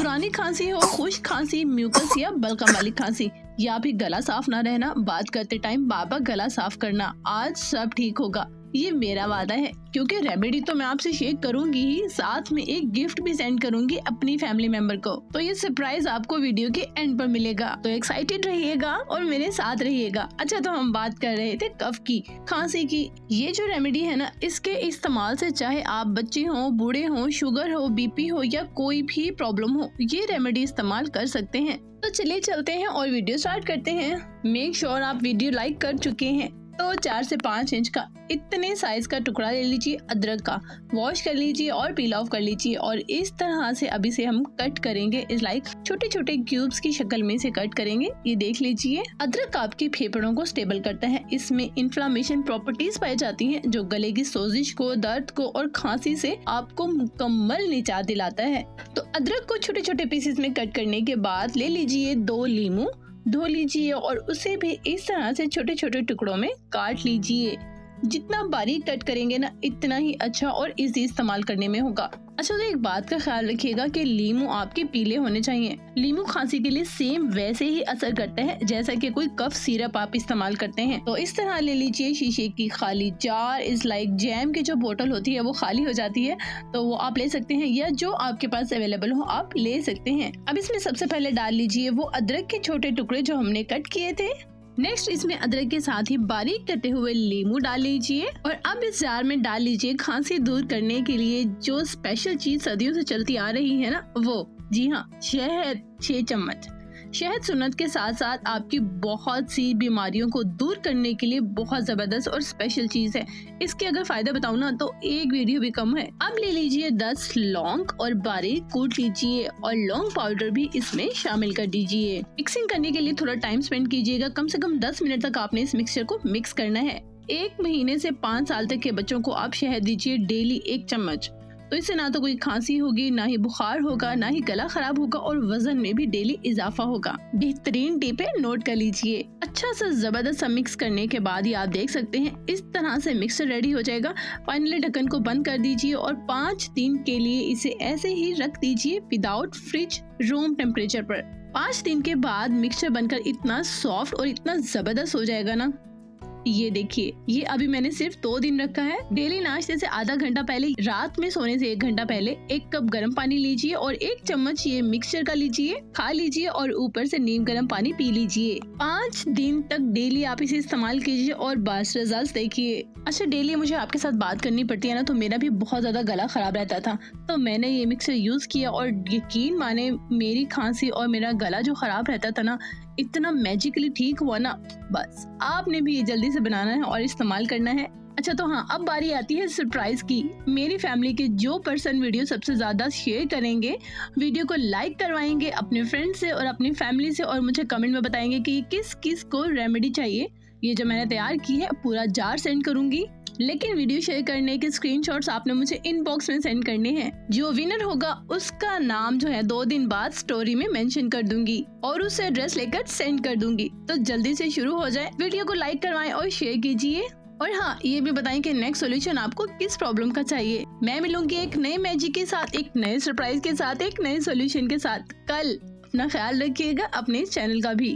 पुरानी खांसी हो, खुश खांसी, म्यूकस या बलगम वाली खांसी, या फिर गला साफ ना रहना, बात करते टाइम बार बार गला साफ करना, आज सब ठीक होगा, ये मेरा वादा है। क्योंकि रेमेडी तो मैं आपसे शेयर करूंगी ही, साथ में एक गिफ्ट भी सेंड करूंगी अपनी फैमिली मेंबर को। तो ये सरप्राइज आपको वीडियो के एंड पर मिलेगा, तो एक्साइटेड रहिएगा और मेरे साथ रहिएगा। अच्छा, तो हम बात कर रहे थे कफ की, खांसी की। ये जो रेमेडी है ना, इसके इस्तेमाल से चाहे आप बच्चे हो, बूढ़े हो, शुगर हो, बीपी हो या कोई भी प्रॉब्लम हो, ये रेमेडी इस्तेमाल कर सकते हैं। तो चलिए चलते हैं और वीडियो स्टार्ट करते हैं। मेक श्योर आप वीडियो लाइक कर चुके हैं। तो 4 से 5 इंच का इतने साइज का टुकड़ा ले लीजिए अदरक का, वॉश कर लीजिए और पील ऑफ कर लीजिए और इस तरह से अभी से हम कट करेंगे। इस लाइक छोटे छोटे क्यूब्स की शक्ल में से कट करेंगे। ये देख लीजिए, अदरक आपके फेफड़ों को स्टेबल करता है। इसमें इन्फ्लामेशन प्रॉपर्टीज पाई जाती हैं जो गले की सोजिश को, दर्द को और खांसी से आपको मुकम्मल निजात दिलाता है। तो अदरक को छोटे छोटे पीसेस में कट करने के बाद ले लीजिए 2 लीमू, धो लीजिए और उसे भी इस तरह से छोटे छोटे टुकड़ों में काट लीजिए। जितना बारीक कट करेंगे ना, इतना ही अच्छा और इजी इस्तेमाल करने में होगा। अच्छा, तो एक बात का ख्याल रखिएगा कि लीमू आपके पीले होने चाहिए। लीमू खांसी के लिए सेम वैसे ही असर करता है जैसा कि कोई कफ सिरप आप इस्तेमाल करते हैं। तो इस तरह ले लीजिए शीशे की खाली जार। इस लाइक जैम की जो बोतल होती है वो खाली हो जाती है, तो वो आप ले सकते हैं, या जो आपके पास अवेलेबल हो आप ले सकते हैं। अब इसमें सबसे पहले डाल लीजिए वो अदरक के छोटे टुकड़े जो हमने कट किए थे। नेक्स्ट इसमें अदरक के साथ ही बारीक कटे हुए लीमू डाल लीजिए और अब इस जार में डाल लीजिए खांसी दूर करने के लिए जो स्पेशल चीज सदियों से चलती आ रही है ना, वो जी हाँ, शहद 6 चम्मच। शहद सुन्नत के साथ साथ आपकी बहुत सी बीमारियों को दूर करने के लिए बहुत जबरदस्त और स्पेशल चीज है। इसके अगर फायदे बताऊं ना तो एक वीडियो भी कम है। अब ले लीजिए 10 लौंग और बारीक कूट लीजिए और लौंग पाउडर भी इसमें शामिल कर दीजिए। मिक्सिंग करने के लिए थोड़ा टाइम स्पेंड कीजिएगा, कम से कम 10 मिनट तक आपने इस मिक्सचर को मिक्स करना है। 1 महीने से 5 साल तक के बच्चों को आप शहद दीजिए डेली 1 चम्मच। तो इससे ना तो कोई खांसी होगी, ना ही बुखार होगा, ना ही गला खराब होगा और वजन में भी डेली इजाफा होगा। बेहतरीन टिप है, नोट कर लीजिए। अच्छा सा जबरदस्त सा मिक्स करने के बाद ही आप देख सकते हैं इस तरह से मिक्सर रेडी हो जाएगा। फाइनली ढक्कन को बंद कर दीजिए और 5 दिन के लिए इसे ऐसे ही रख दीजिए विदाउट फ्रिज, रूम टेम्परेचर पर। 5 दिन के बाद मिक्सचर बनकर इतना सॉफ्ट और इतना जबरदस्त हो जाएगा ना। ये देखिए, ये अभी मैंने सिर्फ 2 दिन रखा है। डेली नाश्ते से आधा घंटा पहले, रात में सोने से 1 घंटा पहले 1 कप गर्म पानी लीजिए और 1 चम्मच ये मिक्सचर का लीजिए, खा लीजिए और ऊपर से नीम गर्म पानी पी लीजिए। 5 दिन तक डेली आप इसे इस्तेमाल कीजिए और बस रिजल्ट देखिए। अच्छा, डेली मुझे आपके साथ बात करनी पड़ती है ना, तो मेरा भी बहुत ज्यादा गला खराब रहता था, तो मैंने ये मिक्सचर यूज किया और यकीन माने मेरी खांसी और मेरा गला जो खराब रहता था ना, इतना मैजिकली ठीक हुआ ना। बस आपने भी ये जल्दी से बनाना है और इस्तेमाल करना है। अच्छा, तो हाँ, अब बारी आती है सरप्राइज की। मेरी फैमिली के जो पर्सन वीडियो सबसे ज्यादा शेयर करेंगे, वीडियो को लाइक करवाएंगे अपने फ्रेंड से और अपनी फैमिली से और मुझे कमेंट में बताएंगे कि किस किस को रेमेडी चाहिए। ये जो मैंने तैयार की है पूरा जार सेंड करूंगी, लेकिन वीडियो शेयर करने के स्क्रीनशॉट्स आपने मुझे इनबॉक्स में सेंड करने हैं। जो विनर होगा उसका नाम जो है 2 दिन बाद स्टोरी में मेंशन कर दूंगी और उसे एड्रेस लेकर सेंड कर दूंगी। तो जल्दी से शुरू हो जाए, वीडियो को लाइक करवाएं और शेयर कीजिए। और हाँ, ये भी बताएं कि नेक्स्ट सॉल्यूशन आपको किस प्रॉब्लम का चाहिए। मैं मिलूंगी एक नए मैजिक के साथ, एक नए सरप्राइज के साथ, एक नए सॉल्यूशन के साथ कल। अपना ख्याल रखिएगा, अपने चैनल का भी।